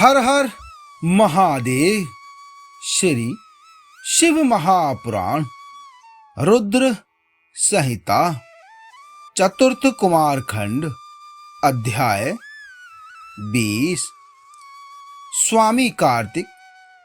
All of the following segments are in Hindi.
हर हर महादेव। श्री शिव महापुराण रुद्र संहिता चतुर्थ कुमार खंड अध्याय 20। स्वामी कार्तिक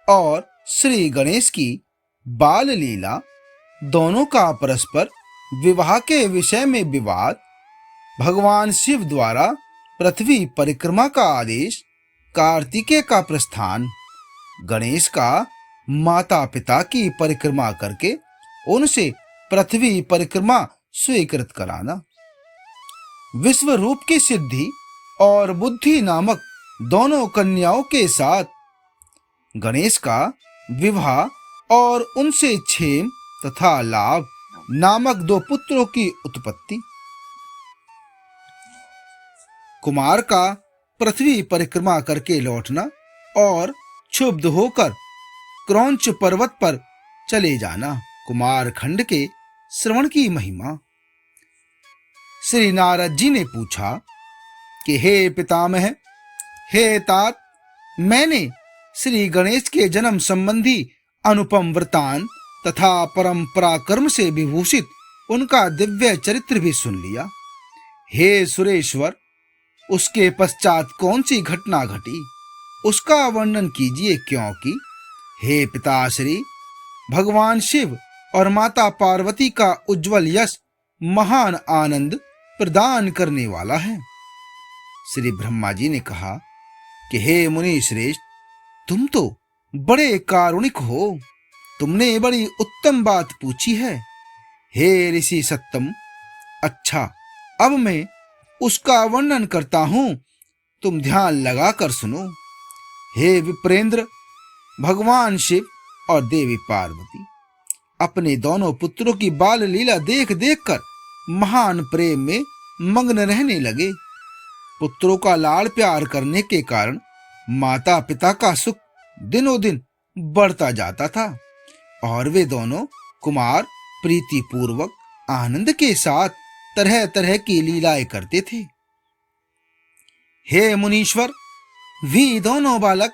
और श्री गणेश की बाल लीला दोनों का परस्पर विवाह के विषय में विवाद। भगवान शिव द्वारा पृथ्वी परिक्रमा का आदेश। कार्तिकेय का प्रस्थान। गणेश का माता पिता की परिक्रमा करके उनसे पृथ्वी परिक्रमा स्वीकृत कराना। विश्व रूप की सिद्धि और बुद्धि नामक दोनों कन्याओं के साथ गणेश का विवाह और उनसे क्षेम तथा लाभ नामक दो पुत्रों की उत्पत्ति। कुमार का पृथ्वी परिक्रमा करके लौटना और क्षुब्ध होकर क्रौंच पर्वत पर चले जाना। कुमार खंड के श्रवण की महिमा। श्री नारद जी ने पूछा कि हे पितामह, हे तात, मैंने श्री गणेश के जन्म संबंधी अनुपम वृतांत तथा परम पराक्रम से विभूषित उनका दिव्य चरित्र भी सुन लिया। हे सुरेश्वर, उसके पश्चात कौन सी घटना घटी, उसका वर्णन कीजिए, क्योंकि हे पिताश्री, भगवान शिव और माता पार्वती का उज्जवल यश महान आनंद प्रदान करने वाला है। श्री ब्रह्मा जी ने कहा कि हे मुनि श्रेष्ठ, तुम तो बड़े कारुणिक हो, तुमने बड़ी उत्तम बात पूछी है। हे ऋषि सत्तम, अच्छा, अब मैं उसका वर्णन करता हूं, तुम ध्यान लगाकर सुनो। हे विप्रेंद्र, भगवान शिव और देवी पार्वती अपने दोनों पुत्रों की बाल लीला देख देख कर महान प्रेम में मग्न रहने लगे। पुत्रों का लाड़ प्यार करने के कारण माता पिता का सुख दिनों दिन बढ़ता जाता था और वे दोनों कुमार प्रीति पूर्वक आनंद के साथ तरह तरह की लीलाएं करते थे। हे मुनीश्वर, वे दोनों बालक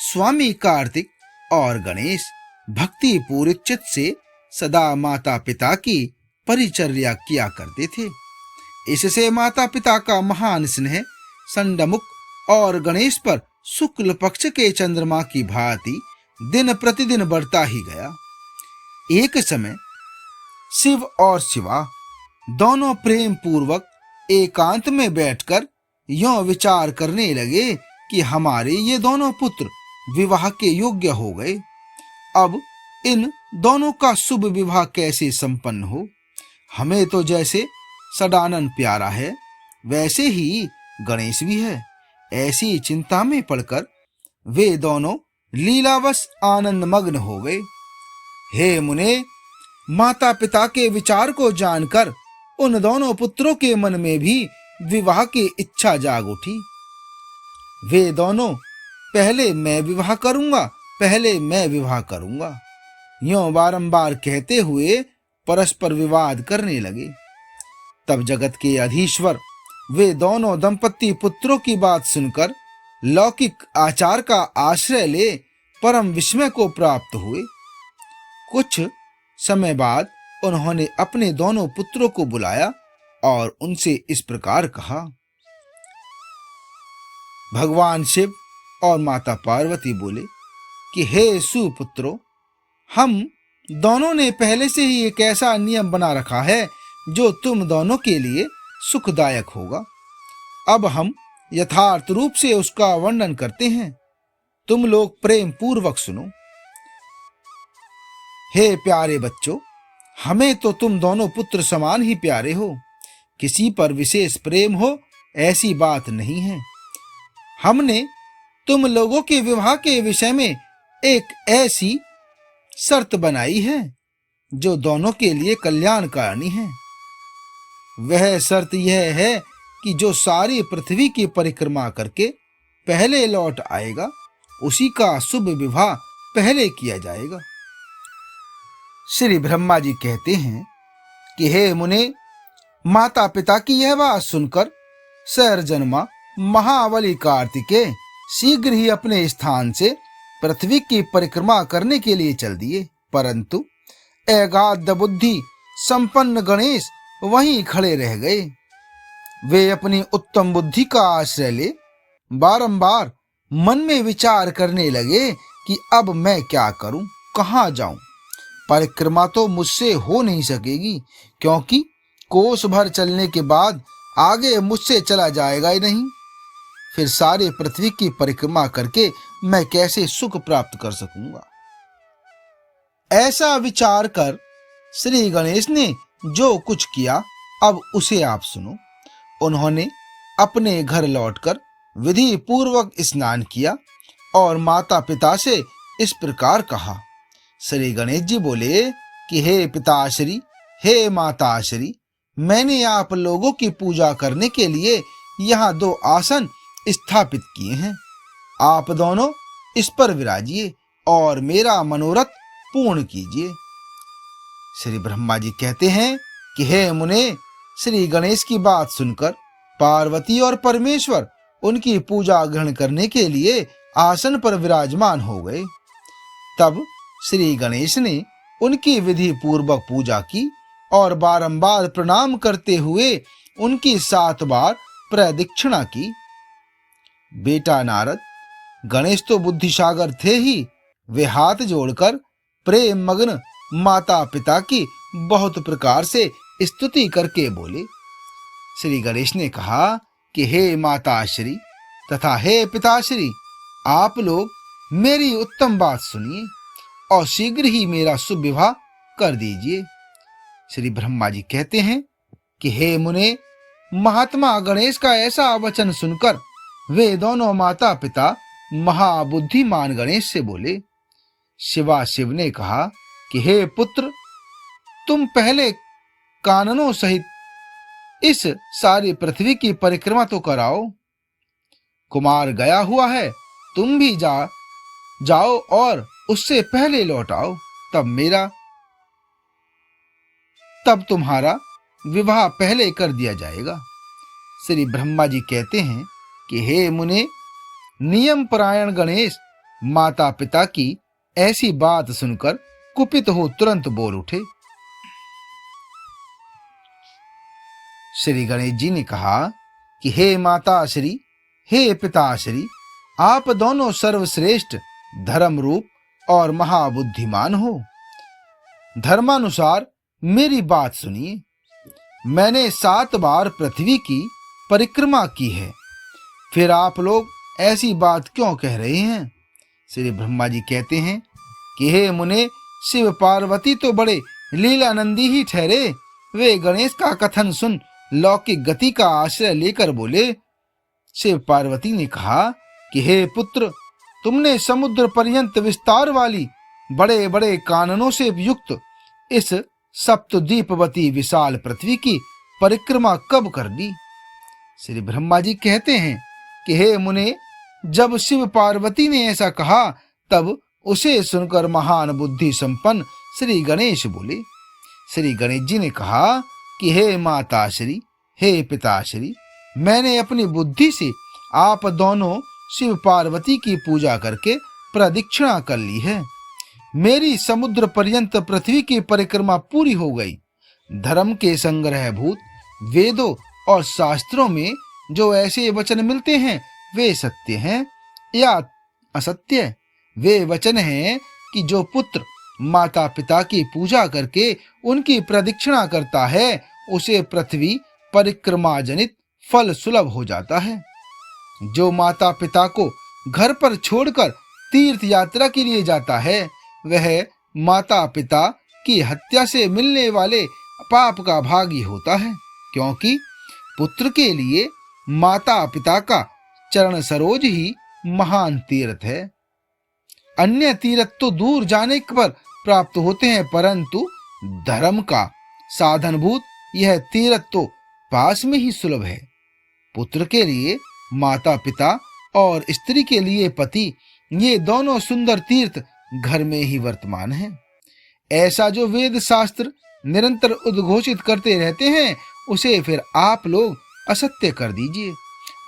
स्वामी कार्तिक और गणेश भक्ति पूर्ण चित्त से सदा माता पिता की परिचर्या किया करते थे। इससे माता पिता का महान स्नेह संडमुख और गणेश पर शुक्ल पक्ष के चंद्रमा की भांति दिन प्रतिदिन बढ़ता ही गया। एक समय शिव और शिवा दोनों प्रेम पूर्वक एकांत में बैठकर यों विचार करने लगे कि हमारे ये दोनों पुत्र विवाह के योग्य हो गए। अब इन दोनों का शुभ विवाह कैसे संपन्न हो। हमें तो जैसे सदानंद प्यारा है, वैसे ही गणेश भी है। ऐसी चिंता में पड़कर वे दोनों लीलावश आनंद मग्न हो गए। हे मुने, माता पिता के विचार को जानकर उन दोनों पुत्रों के मन में भी विवाह की इच्छा जाग उठी। वे दोनों पहले मैं विवाह करूंगा, पहले मैं विवाह करूंगा, यों बारंबार कहते हुए परस्पर विवाद करने लगे। तब जगत के अधीश्वर वे दोनों दंपत्ति पुत्रों की बात सुनकर लौकिक आचार का आश्रय ले परम विस्मय को प्राप्त हुए। कुछ समय बाद उन्होंने अपने दोनों पुत्रों को बुलाया और उनसे इस प्रकार कहा। भगवान शिव और माता पार्वती बोले कि हे सुपुत्रों, हम दोनों ने पहले से ही एक ऐसा नियम बना रखा है जो तुम दोनों के लिए सुखदायक होगा। अब हम यथार्थ रूप से उसका वर्णन करते हैं, तुम लोग प्रेम पूर्वक सुनो। हे प्यारे बच्चों, हमें तो तुम दोनों पुत्र समान ही प्यारे हो। किसी पर विशेष प्रेम हो ऐसी बात नहीं है। हमने तुम लोगों के विवाह के विषय में एक ऐसी शर्त बनाई है जो दोनों के लिए कल्याणकारिणी है। वह शर्त यह है कि जो सारी पृथ्वी की परिक्रमा करके पहले लौट आएगा, उसी का शुभ विवाह पहले किया जाएगा। श्री ब्रह्मा जी कहते हैं कि हे मुने, माता पिता की यह बात सुनकर सर्जन्मा महाबली कार्तिकेय शीघ्र ही अपने स्थान से पृथ्वी की परिक्रमा करने के लिए चल दिए, परंतु अगाध बुद्धि संपन्न गणेश वहीं खड़े रह गए। वे अपनी उत्तम बुद्धि का आश्रय ले बारंबार मन में विचार करने लगे कि अब मैं क्या करूं, कहां जाऊं। परिक्रमा तो मुझसे हो नहीं सकेगी, क्योंकि कोस भर चलने के बाद आगे मुझसे चला जाएगा ही नहीं। फिर सारे पृथ्वी की परिक्रमा करके मैं कैसे सुख प्राप्त कर सकूंगा। ऐसा विचार कर श्री गणेश ने जो कुछ किया, अब उसे आप सुनो। उन्होंने अपने घर लौटकर विधि पूर्वक स्नान किया और माता पिता से इस प्रकार कहा। श्री गणेश जी बोले कि हे पिताश्री, हे माताश्री, मैंने आप लोगों की पूजा करने के लिए यहाँ 2 आसन स्थापित किए हैं। आप दोनों इस पर विराजिए और मेरा मनोरथ पूर्ण कीजिए। श्री ब्रह्मा जी कहते हैं कि हे मुने, श्री गणेश की बात सुनकर पार्वती और परमेश्वर उनकी पूजा ग्रहण करने के लिए आसन पर विराजमान हो गए। तब श्री गणेश ने उनकी विधि पूर्वक पूजा की और बारंबार प्रणाम करते हुए उनकी 7 बार प्रदक्षिणा की। बेटा नारद, गणेश तो बुद्धिसागर थे ही, वे हाथ जोड़कर प्रेम मग्न माता पिता की बहुत प्रकार से स्तुति करके बोले। श्री गणेश ने कहा कि हे माताश्री तथा हे पिताश्री, आप लोग मेरी उत्तम बात सुनिए और शीघ्र ही मेरा शुभ विवाह कर दीजिए। श्री ब्रह्मा जी कहते हैं कि हे मुने, महात्मा गणेश का ऐसा वचन सुनकर वे दोनों माता पिता महाबुद्धिमान गणेश से बोले। शिवा शिव ने कहा कि हे पुत्र, तुम पहले काननों सहित इस सारी पृथ्वी की परिक्रमा तो कराओ। कुमार गया हुआ है, तुम भी जाओ और उससे पहले लौट आओ, तब तुम्हारा विवाह पहले कर दिया जाएगा। श्री ब्रह्मा जी कहते हैं कि हे मुने, नियम परायण गणेश माता पिता की ऐसी बात सुनकर कुपित हो तुरंत बोल उठे। श्री गणेश जी ने कहा कि हे माताश्री, हे पिताश्री, आप दोनों सर्वश्रेष्ठ धर्म रूप और महाबुद्धिमान हो। धर्मानुसार मेरी बात सुनिए। मैंने 7 बार पृथ्वी की परिक्रमा की है, फिर आप लोग ऐसी बात क्यों कह रहे हैं? श्री ब्रह्मा जी कहते हैं कि हे मुने, शिव पार्वती तो बड़े लीलानंदी ही ठहरे। वे गणेश का कथन सुन लौकिक गति का आश्रय लेकर बोले। शिव पार्वती ने कहा कि हे पुत्र, तुमने समुद्र पर्यंत विस्तार वाली बड़े बड़े काननों से युक्त इस सप्तद्वीपवती विशाल पृथ्वी की परिक्रमा कब कर दी? श्री ब्रह्मा जी कहते हैं कि हे मुने, जब शिव पार्वती ने ऐसा कहा तब उसे सुनकर महान बुद्धि संपन्न श्री गणेश बोले। श्री गणेश जी ने कहा कि हे माताश्री, हे पिताश्री, मैंने अपनी बुद्धि से आप दोनों शिव पार्वती की पूजा करके प्रदक्षिणा कर ली है। मेरी समुद्र पर्यंत पृथ्वी की परिक्रमा पूरी हो गई। धर्म के संग्रहभूत वेदों और शास्त्रों में जो ऐसे वचन मिलते हैं वे सत्य हैं या असत्य? वे वचन हैं कि जो पुत्र माता पिता की पूजा करके उनकी प्रदक्षिणा करता है उसे पृथ्वी परिक्रमा जनित फल सुलभ हो जाता है। जो माता पिता को घर पर छोड़कर तीर्थ यात्रा के लिए जाता है वह माता पिता की हत्या से मिलने वाले पाप का भागी होता है, क्योंकि पुत्र के लिए माता पिता का चरण सरोज ही महान तीर्थ है। अन्य तीर्थ तो दूर जाने पर प्राप्त होते हैं, परंतु धर्म का साधनभूत यह तीर्थ तो पास में ही सुलभ है। पुत्र के लिए माता पिता और स्त्री के लिए पति, ये दोनों सुंदर तीर्थ घर में ही वर्तमान हैं। ऐसा जो वेद शास्त्र निरंतर उद्घोषित करते रहते हैं उसे फिर आप लोग असत्य कर दीजिए,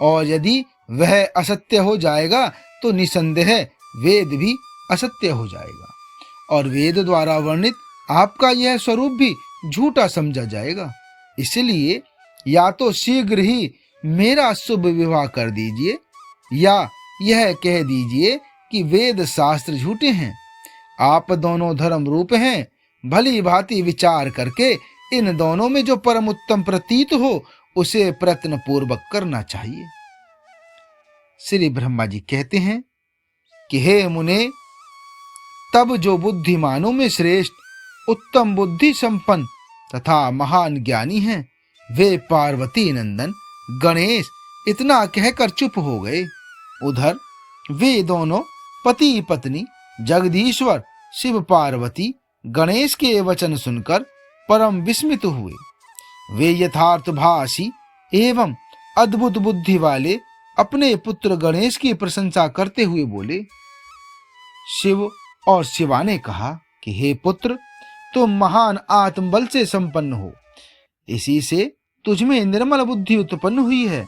और यदि वह असत्य हो जाएगा तो निसंदेह वेद भी असत्य हो जाएगा और वेद द्वारा वर्णित आपका यह स्वरूप भी झूठा समझा जाएगा। इसलिए या तो शीघ्र ही मेरा शुभ विवाह कर दीजिए या यह कह दीजिए कि वेद शास्त्र झूठे हैं। आप दोनों धर्म रूप हैं, भली भांति विचार करके इन दोनों में जो परम उत्तम प्रतीत हो उसे प्रयत्न पूर्वक करना चाहिए। श्री ब्रह्मा जी कहते हैं कि हे मुने, तब जो बुद्धिमानों में श्रेष्ठ, उत्तम बुद्धि संपन्न तथा महान ज्ञानी हैं, वे पार्वती नंदन गणेश इतना कहकर चुप हो गए। उधर वे दोनों पति पत्नी जगदीश्वर शिव पार्वती गणेश के वचन सुनकर परम विस्मित हुए। वे यथार्थ भाषी एवं अद्भुत बुद्धि वाले अपने पुत्र गणेश की प्रशंसा करते हुए बोले। शिव और शिवा ने कहा कि हे पुत्र, तुम महान आत्मबल से संपन्न हो, इसी से तुझमें निर्मल बुद्धि उत्पन्न हुई है।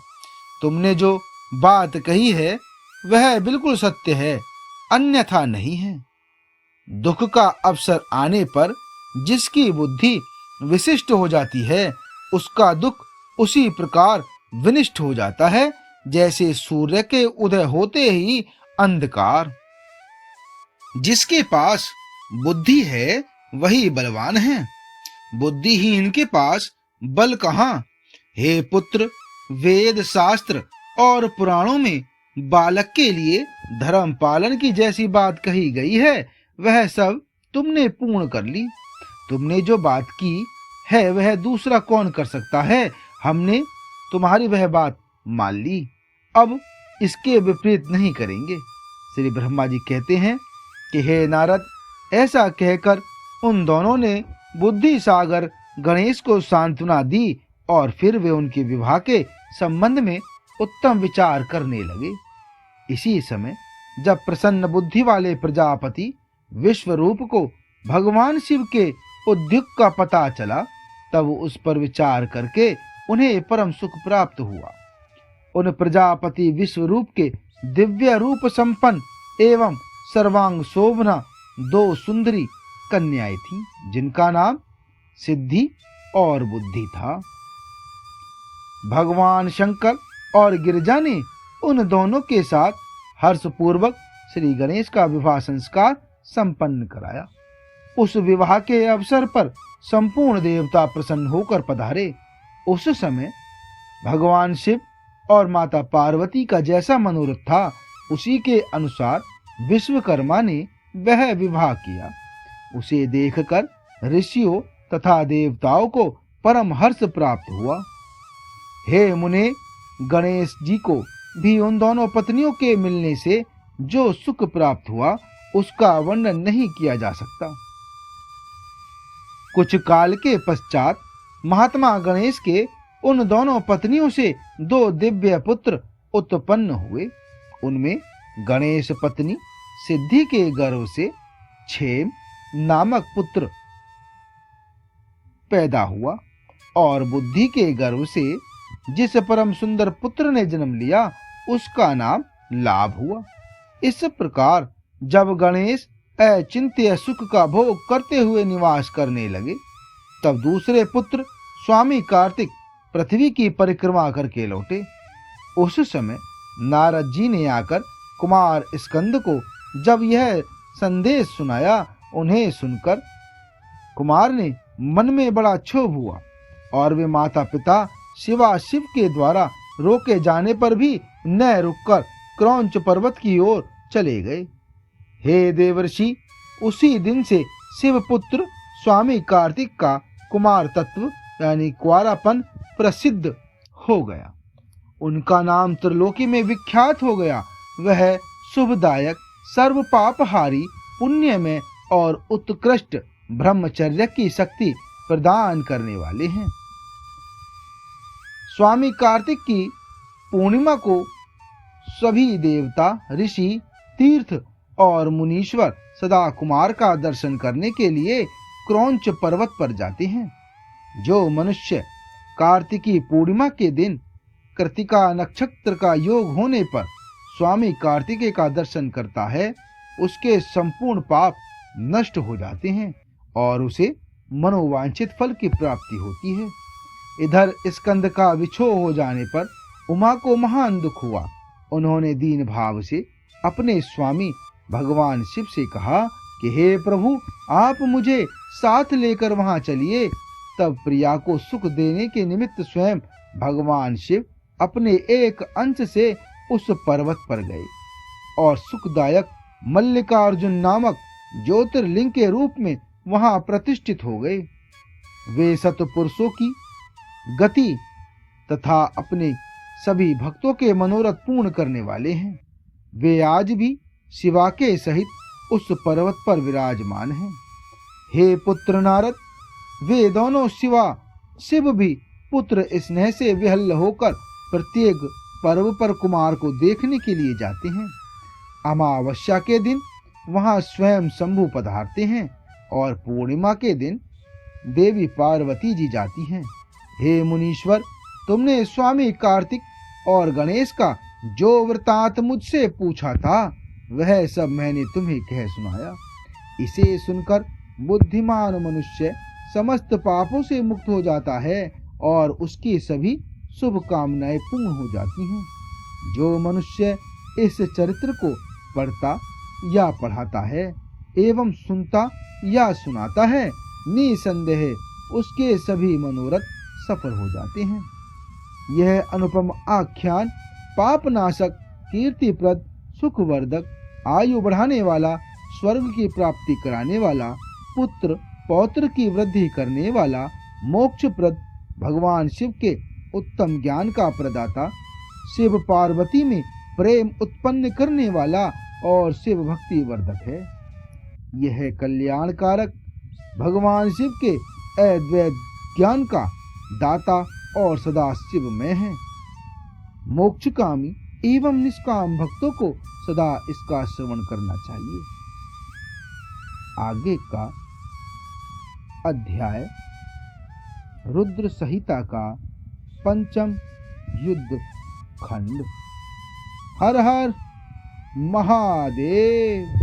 तुमने जो बात कही है वह बिल्कुल सत्य है, अन्यथा नहीं है। दुख का अवसर आने पर जिसकी बुद्धि विशिष्ट हो जाती है, उसका दुख उसी प्रकार विनिष्ट हो जाता है जैसे सूर्य के उदय होते ही अंधकार। जिसके पास बुद्धि है वही बलवान है, बुद्धिहीन के पास बल कहाँ। हे पुत्र, वेद शास्त्र और पुराणों में बालक के लिए धर्म पालन की जैसी बात कही गई है वह सब तुमने पूर्ण कर ली। तुमने जो बात की है वह दूसरा कौन कर सकता है। हमने तुम्हारी वह बात मान ली, अब इसके विपरीत नहीं करेंगे। श्री ब्रह्मा जी कहते हैं कि हे नारद, ऐसा कहकर उन दोनों ने बुद्धि सागर गणेश को सांत्वना दी और फिर वे उनके विवाह के संबंध में उत्तम विचार करने लगे। इसी समय जब प्रसन्न बुद्धि वाले प्रजापति विश्वरूप को भगवान शिव के उद्योग का पता चला, तब उस पर विचार करके उन्हें परम सुख प्राप्त हुआ। उन प्रजापति विश्वरूप के दिव्य रूप संपन्न एवं सर्वांग शोभना 2 सुंदरी कन्याएं थीं, जिनका नाम सिद्धि और बुद्धि था। भगवान शंकर और गिरिजा ने उन दोनों के साथ हर्षपूर्वक श्री गणेश का विवाह संस्कार संपन्न कराया। उस विवाह के अवसर पर संपूर्ण देवता प्रसन्न होकर पधारे। उस समय भगवान शिव और माता पार्वती का जैसा मनोरथ था, उसी के अनुसार विश्वकर्मा ने वह विवाह किया। उसे देखकर ऋषियों तथा देवताओं को परम हर्ष प्राप्त हुआ। हे मुने, गणेश जी को भी उन दोनों पत्नियों के मिलने से जो सुख प्राप्त हुआ उसका वर्णन नहीं किया जा सकता। कुछ काल के पश्चात महात्मा गणेश के उन दोनों पत्नियों से 2 दिव्य पुत्र उत्पन्न हुए। उनमें गणेश पत्नी सिद्धि के गर्भ से क्षेम नामक पुत्र पैदा हुआ और बुद्धि के गर्भ से जिस परम सुंदर पुत्र ने जन्म लिया उसका नाम लाभ हुआ। इस प्रकार जब गणेश अचिंत्य सुख का भोग करते हुए निवास करने लगे, तब दूसरे पुत्र स्वामी कार्तिक पृथ्वी की परिक्रमा करके लौटे। उस समय नारद जी ने आकर कुमार स्कंद को जब यह संदेश सुनाया, उन्हें सुनकर कुमार ने मन में बड़ा क्षोभ हुआ और वे माता पिता शिवा शिव के द्वारा रोके जाने पर भी न रुककर क्रौंच पर्वत की ओर चले गए। हे देवर्षि, उसी दिन से शिवपुत्र स्वामी कार्तिक का कुमार तत्व यानी कुआरापन प्रसिद्ध हो गया। उनका नाम त्रिलोकी में विख्यात हो गया। वह शुभदायक, सर्व पापहारी, पुण्यमय और उत्कृष्ट ब्रह्मचर्य की शक्ति प्रदान करने वाले हैं। स्वामी कार्तिक की पूर्णिमा को सभी देवता, ऋषि, तीर्थ और मुनीश्वर सदा कुमार का दर्शन करने के लिए क्रौंच पर्वत पर जाते हैं। जो मनुष्य कार्तिकी पूर्णिमा के दिन कृतिका नक्षत्र का योग होने पर स्वामी कार्तिकेय का दर्शन करता है, उसके संपूर्ण पाप नष्ट हो जाते हैं और उसे मनोवांछित फल की प्राप्ति होती है। इधर स्कंद का विछोह हो जाने पर उमा को महान दुख हुआ। उन्होंने दीन भाव से अपने स्वामी भगवान शिव से कहा कि हे प्रभु, आप मुझे साथ लेकर वहां चलिए। तब प्रिया को सुख देने के निमित्त स्वयं भगवान शिव अपने एक अंश से उस पर्वत पर गए और सुखदायक मल्लिकार्जुन नामक ज्योतिर्लिंग के रूप में वहां प्रतिष्ठित हो गए। वे सतपुरुषों की गति तथा अपने सभी भक्तों के मनोरथ पूर्ण करने वाले हैं। वे आज भी शिवा के सहित उस पर्वत पर विराजमान हैं। हे पुत्र नारद, वे दोनों शिव भी पुत्र स्नेह से विहल्ल होकर प्रत्येक पर्व पर कुमार को देखने के लिए जाते हैं। अमावस्या के दिन वहां स्वयं शंभु पधारते हैं और पूर्णिमा के दिन देवी पार्वती जी जाती हैं। हे मुनीश्वर, तुमने स्वामी कार्तिक और गणेश का जो वृतांत मुझसे पूछा था, वह सब मैंने तुम्हें कह सुनाया। इसे सुनकर बुद्धिमान मनुष्य समस्त पापों से मुक्त हो जाता है और उसकी सभी शुभ कामनाएं पूर्ण हो जाती हैं। जो मनुष्य इस चरित्र को पढ़ता या पढ़ाता है एवं सुनता या सुनाता है, निसंदेह उसके सभी मनोरथ सफल हो जाते हैं। यह अनुपम आख्यान पापनाशक, कीर्तिप्रद, सुखवर्धक, आयु बढ़ाने वाला, स्वर्ग की प्राप्ति कराने वाला, पुत्र पौत्र की वृद्धि करने वाला, मोक्षप्रद, भगवान शिव के उत्तम ज्ञान का प्रदाता, शिव पार्वती में प्रेम उत्पन्न करने वाला और शिव भक्ति वर्धक है। यह कल्याणकारक भगवान शिव के अद्वैत ज्ञान का दाता और सदा शिवमय है। मोक्षकामी एवं निष्काम भक्तों को सदा इसका श्रवण करना चाहिए। आगे का अध्याय रुद्र संहिता का पंचम युद्ध खंड। हर हर महादेव।